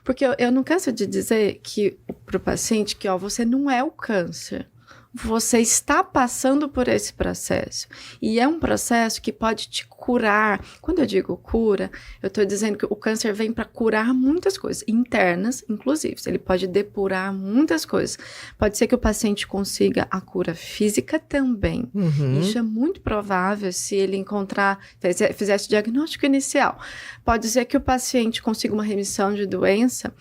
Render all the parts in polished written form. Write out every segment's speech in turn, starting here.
Porque eu não canso de dizer que para o paciente que, ó, você não é o câncer. Você está passando por esse processo. E é um processo que pode te curar. Quando eu digo cura, eu estou dizendo que o câncer vem para curar muitas coisas, internas, inclusive. Ele pode depurar muitas coisas. Pode ser que o paciente consiga a cura física também. Isso é muito provável se ele fizesse o diagnóstico inicial. Pode ser que o paciente consiga uma remissão de doença,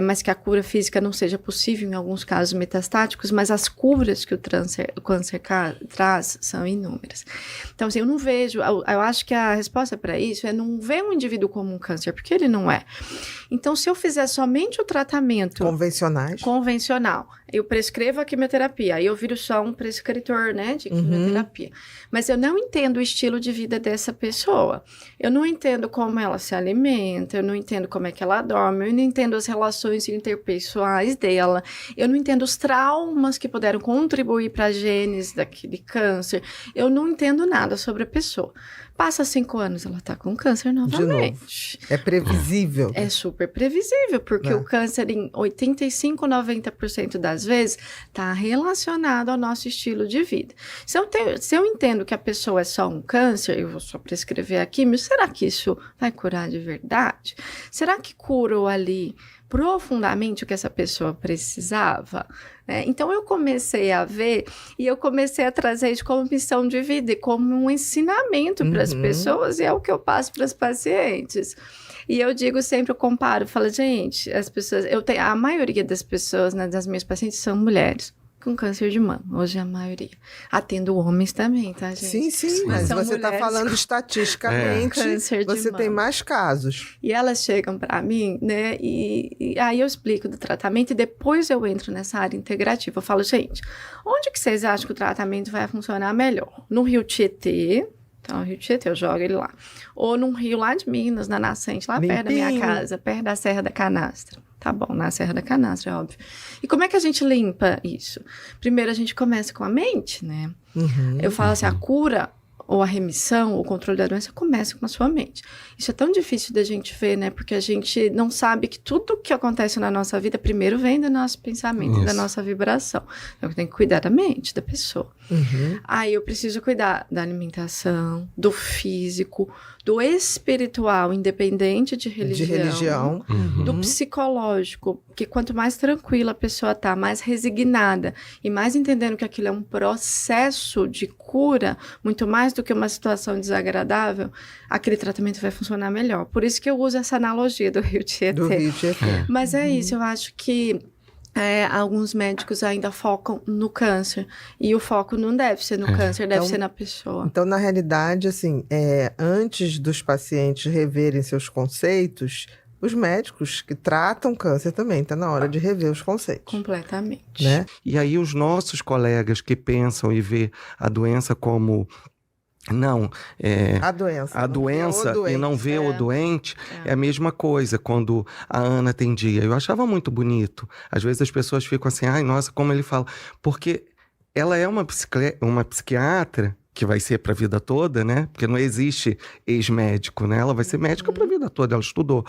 mas que a cura física não seja possível em alguns casos metastáticos, mas as curas que o câncer traz são inúmeras. Então, assim, eu não vejo, eu acho que a resposta para isso é não ver um indivíduo como um câncer, porque ele não é. Então, se eu fizer somente o tratamento convencional, eu prescrevo a quimioterapia, aí eu viro só um prescritor, né, de quimioterapia. Mas eu não entendo o estilo de vida dessa pessoa. Eu não entendo como ela se alimenta, eu não entendo como é que ela dorme, eu não entendo as relações interpessoais dela, eu não entendo os traumas que puderam contribuir para a gênese daquele câncer, eu não entendo nada sobre a pessoa. Passa 5 anos, ela está com câncer novamente. É previsível. É super previsível, porque o câncer, em 85, 90% das vezes, está relacionado ao nosso estilo de vida. Se eu entendo que a pessoa é só um câncer, eu vou só prescrever a quimio, será que isso vai curar de verdade? Será que curou ali profundamente o que essa pessoa precisava? Então, eu comecei a ver e eu comecei a trazer isso como missão de vida e como um ensinamento para as pessoas, e é o que eu passo para os pacientes. E eu digo sempre, eu comparo, falo, gente, as pessoas, a maioria das pessoas, né, das minhas pacientes são mulheres com câncer de mama, hoje a maioria. Atendo homens também, tá, gente? Sim, mas você está falando estatisticamente, você tem mais casos. E elas chegam para mim, né, e aí eu explico do tratamento e depois eu entro nessa área integrativa. Eu falo, gente, onde que vocês acham que o tratamento vai funcionar melhor? No Rio Tietê, então, o Rio Tietê, eu jogo ele lá. Ou num rio lá de Minas, na Nascente, lá perto da minha casa, perto da Serra da Canastra. Tá bom, na Serra da Canastra, é óbvio. E como é que a gente limpa isso? Primeiro, a gente começa com a mente, né? Eu falo assim, a cura ou a remissão, o controle da doença começa com a sua mente. Isso é tão difícil da gente ver, né? Porque a gente não sabe que tudo que acontece na nossa vida primeiro vem do nosso pensamento, da nossa vibração. Então, eu tenho que cuidar da mente da pessoa. Aí eu preciso cuidar da alimentação, do físico, do espiritual, independente de religião. Do psicológico, que quanto mais tranquila a pessoa tá, mais resignada e mais entendendo que aquilo é um processo de cura, muito mais do que uma situação desagradável, aquele tratamento vai funcionar melhor. Por isso que eu uso essa analogia do Rio Tietê. Mas é isso, eu acho que alguns médicos ainda focam no câncer, e o foco não deve ser no câncer, deve ser na pessoa. Então, na realidade, assim, antes dos pacientes reverem seus conceitos, os médicos que tratam câncer também, está na hora de rever os conceitos. Completamente. Né? E aí os nossos colegas que pensam e vê a doença como... a doença e não vê o doente, é a mesma coisa. Quando a Ana atendia, eu achava muito bonito. Às vezes as pessoas ficam assim, ai, nossa, como ele fala. Porque ela é uma psiquiatra que vai ser para a vida toda, né? Porque não existe ex-médico, né? Ela vai ser médica para a vida toda, ela estudou.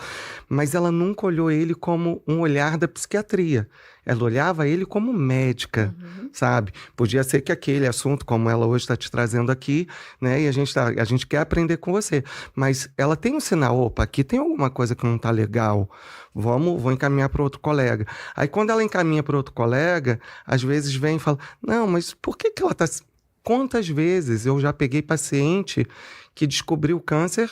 Mas ela nunca olhou ele como um olhar da psiquiatria. Ela olhava ele como médica, sabe? Podia ser que aquele assunto, como ela hoje está te trazendo aqui, né? E a gente quer aprender com você. Mas ela tem um sinal, opa, aqui tem alguma coisa que não está legal. Vou encaminhar para outro colega. Aí quando ela encaminha para outro colega, às vezes vem e fala, não, mas por que ela está... Quantas vezes eu já peguei paciente que descobriu câncer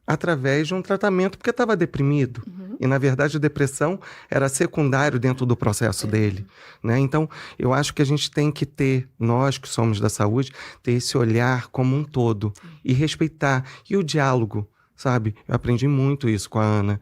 através de um tratamento porque estava deprimido. E, na verdade, a depressão era secundário dentro do processo dele. Né? Então, eu acho que a gente tem que ter, nós que somos da saúde, ter esse olhar como um todo e respeitar. E o diálogo, sabe? Eu aprendi muito isso com a Ana.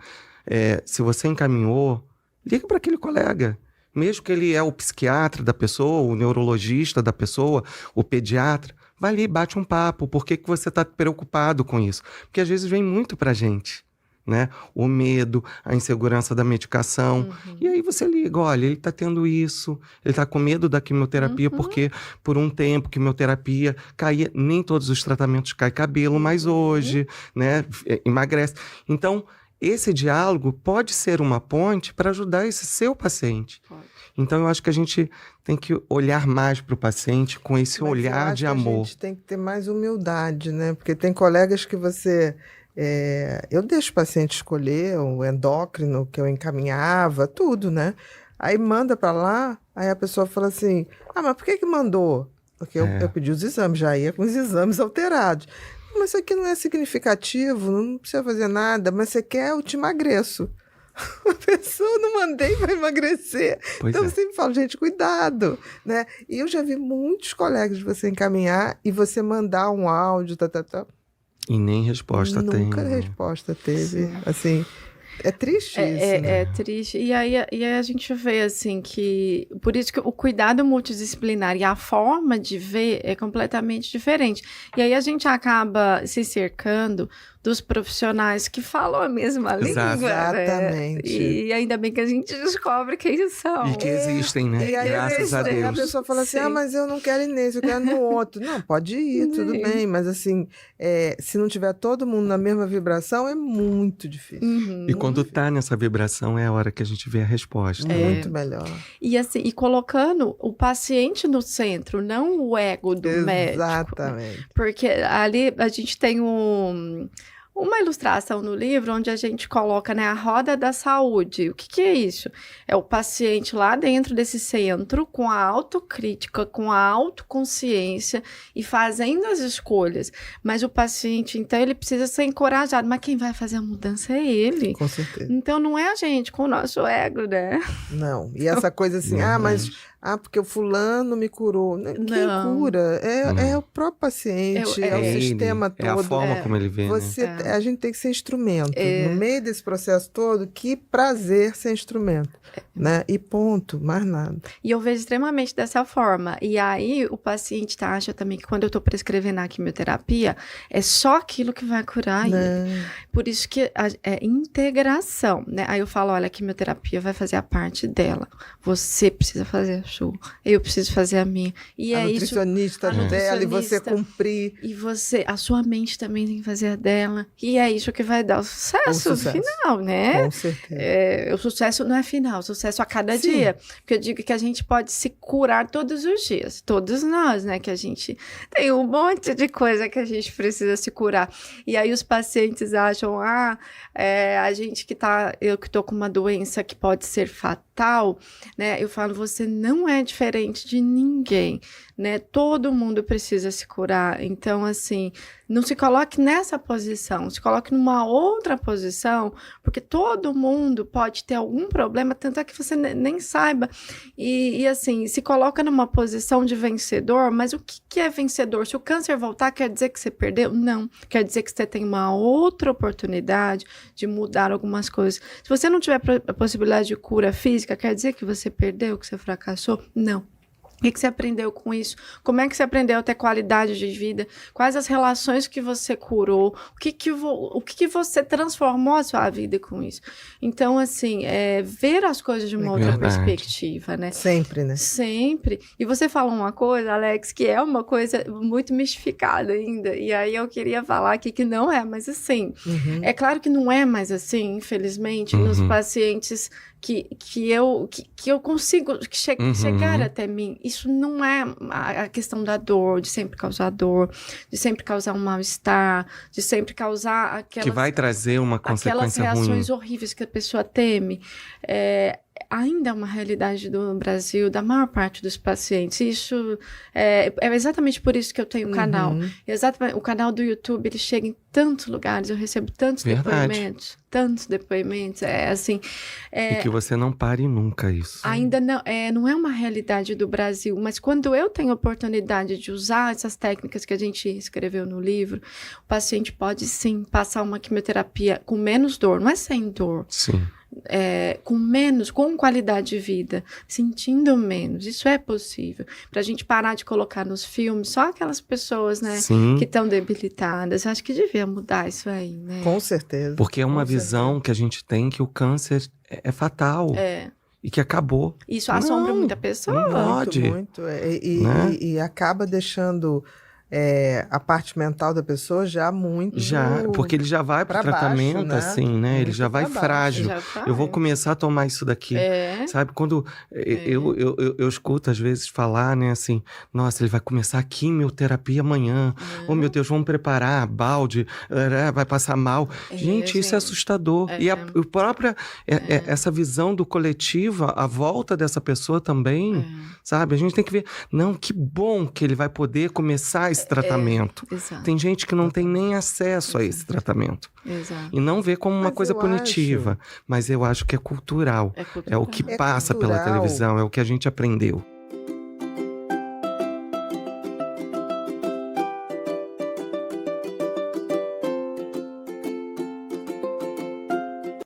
Se você encaminhou, liga para aquele colega. Mesmo que ele é o psiquiatra da pessoa, o neurologista da pessoa, o pediatra, vai ali, bate um papo. Por que você está preocupado com isso? Porque às vezes vem muito pra gente, né? O medo, a insegurança da medicação. E aí você liga, olha, ele está tendo isso, ele está com medo da quimioterapia, porque por um tempo quimioterapia caía, nem todos os tratamentos caem cabelo, mas hoje, né? Emagrece. Então, esse diálogo pode ser uma ponte para ajudar esse seu paciente. Pode. Então, eu acho que a gente tem que olhar mais para o paciente com esse olhar de amor. A gente tem que ter mais humildade, né? Porque tem colegas que você... eu deixo o paciente escolher o endócrino que eu encaminhava, tudo, né? Aí manda para lá, aí a pessoa fala assim, mas por que mandou? Porque eu pedi os exames, já ia com os exames alterados. Mas isso aqui não é significativo, não precisa fazer nada, mas você quer, eu te emagreço. A pessoa não mandei para emagrecer. Então eu sempre falo, gente, cuidado, né? E eu já vi muitos colegas de você encaminhar e você mandar um áudio, E nem resposta tem. Nunca resposta teve. Sim. Assim, é triste isso, né? É triste. E aí a gente vê, assim, que... Por isso que o cuidado multidisciplinar e a forma de ver é completamente diferente. E aí a gente acaba se cercando dos profissionais que falam a mesma língua. Exatamente. E ainda bem que a gente descobre quem são. E que existem, né? E aí, graças a Deus. A pessoa fala assim, mas eu não quero ir nesse, eu quero no outro. Não, pode ir, tudo bem. Mas assim, se não tiver todo mundo na mesma vibração, é muito difícil. E quando tá nessa vibração, é a hora que a gente vê a resposta. Muito melhor. E assim, e colocando o paciente no centro, não o ego do médico. Exatamente. Porque ali a gente tem uma ilustração no livro onde a gente coloca, né, a roda da saúde. O que é isso? É o paciente lá dentro desse centro com a autocrítica, com a autoconsciência e fazendo as escolhas. Mas o paciente, então, ele precisa ser encorajado. Mas quem vai fazer a mudança é ele. Com certeza. Então, não é a gente com o nosso ego, né? Não. E essa coisa assim, porque o fulano me curou. Quem cura? É o próprio paciente, é o sistema todo. É a forma como ele vê, A gente tem que ser instrumento. No meio desse processo todo, que prazer ser instrumento. Né? E ponto, mais nada. E eu vejo extremamente dessa forma. E aí, o paciente acha também que quando eu estou prescrevendo a quimioterapia, é só aquilo que vai curar ele. Por isso que é integração, né? Aí eu falo, olha, a quimioterapia vai fazer a parte dela. Você precisa fazer a sua. Eu preciso fazer a minha. E a nutricionista dela, e você cumprir. E a sua mente também tem que fazer a dela. E é isso que vai dar o sucesso final, né? Com certeza. O sucesso não é final, o sucesso a cada dia. Porque eu digo que a gente pode se curar todos os dias. Todos nós, né? Que a gente tem um monte de coisa que a gente precisa se curar. E aí os pacientes acham, a gente eu que tô com uma doença que pode ser fatal, né? Eu falo, você não é diferente de ninguém, né? Todo mundo precisa se curar. Então, assim, não se coloque nessa posição, se coloque numa outra posição, porque todo mundo pode ter algum problema, tanto é que você nem saiba. E assim, se coloca numa posição de vencedor, mas o que é vencedor? Se o câncer voltar, quer dizer que você perdeu? Não. Quer dizer que você tem uma outra oportunidade de mudar algumas coisas. Se você não tiver a possibilidade de cura física, quer dizer que você perdeu, que você fracassou? Não. O que você aprendeu com isso? Como é que você aprendeu a ter qualidade de vida? Quais as relações que você curou? O que você transformou a sua vida com isso? Então, assim, ver as coisas de uma outra perspectiva, né? Sempre, né? Sempre. E você falou uma coisa, Alex, que é uma coisa muito mistificada ainda. E aí eu queria falar aqui que não é mais assim. É claro que não é mais assim, infelizmente, nos pacientes que eu consigo chegar até mim. Isso não é a questão da dor, de sempre causar dor, de sempre causar um mal-estar, de sempre causar aquelas... Que vai trazer uma consequência ruim. Aquelas reações horríveis que a pessoa teme. Ainda é uma realidade do Brasil, da maior parte dos pacientes. Isso é exatamente por isso que eu tenho o canal. Exatamente, o canal do YouTube, ele chega em tantos lugares, eu recebo tantos depoimentos. Assim... e que você não pare nunca isso. Ainda não é uma realidade do Brasil, mas quando eu tenho a oportunidade de usar essas técnicas que a gente escreveu no livro, o paciente pode sim passar uma quimioterapia com menos dor, não é sem dor. Sim. Com qualidade de vida, sentindo menos. Isso é possível. Para a gente parar de colocar nos filmes só aquelas pessoas, né, que estão debilitadas. Acho que devia mudar isso aí, né? Com certeza. Porque é uma visão que a gente tem que o câncer é fatal. E que acabou. Isso assombra muita pessoa. Não pode. Muito. E acaba deixando a parte mental da pessoa já muito... porque ele já vai para o tratamento, né? Assim, né? Ele já vai frágil. Eu vou começar a tomar isso daqui. Sabe? Quando eu escuto, às vezes, falar, né? Assim, nossa, ele vai começar a quimioterapia amanhã. Oh, meu Deus, vamos preparar balde, vai passar mal. Gente, isso é assustador. E a própria... essa visão do coletivo, a volta dessa pessoa também, sabe? A gente tem que ver, não, que bom que ele vai poder começar esse tratamento. Tem gente que não tem nem acesso a esse tratamento. E não vê como uma coisa punitiva. Mas eu acho que é cultural. É o que passa pela televisão, é o que a gente aprendeu.